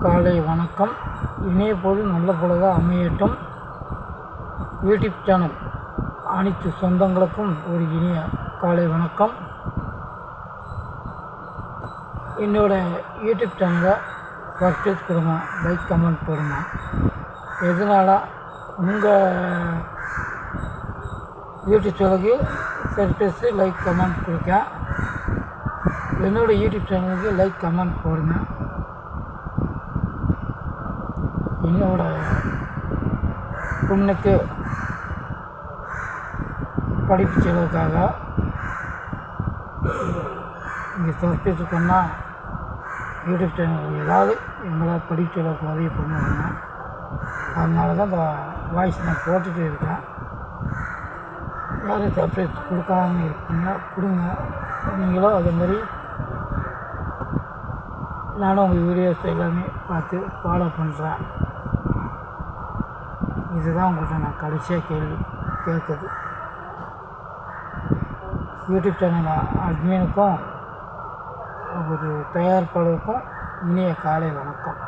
காலை வணக்கம். இணைய போது நல்ல பொழுதாக அமையட்டும். யூடியூப் சேனல் அனைத்து சொந்தங்களுக்கும் ஒரு இனிய காலை வணக்கம். என்னோடய யூடியூப் சேனலை சப்ஸ்கிரைப் கொடுங்க, லைக் கமெண்ட் போடுங்க. எதனால் உங்கள் யூடியூப் சேனலுக்கு சப்ஸ்கிரைப் லைக் கமெண்ட் கொடுக்க, என்னோடய யூடியூப் சேனலுக்கு லைக் கமெண்ட் போடுங்க. என்னோட பொண்ணுக்கு படிப்பு செலவுக்காக இங்கே சர்ப்ரைஸ் பண்ணால் யூடியூப் சேனல் ஏதாவது எங்களால் படிப்பு செலவுக்கு உதவி பண்ணுவாங்க. அதனால தான் இந்த வாய்ஸ் நான் போட்டுகிட்டு இருக்கேன். யாரும் சர்ப்ரைஸ் கொடுக்காம இருக்கீங்க, கொடுங்க. நீங்களும் அதேமாதிரி நானும் உங்கள் வீடியோஸ் எல்லாமே பார்த்து ஃபாலோ பண்ணுறேன். இதுதான் உங்கள்கிட்ட நான் கடைசியாக கேள்வி கேட்குது. யூடியூப் சேனல் அட்மினுக்கும் ஒரு தயாரிப்பாளருக்கும் இனிய காலை வணக்கம்.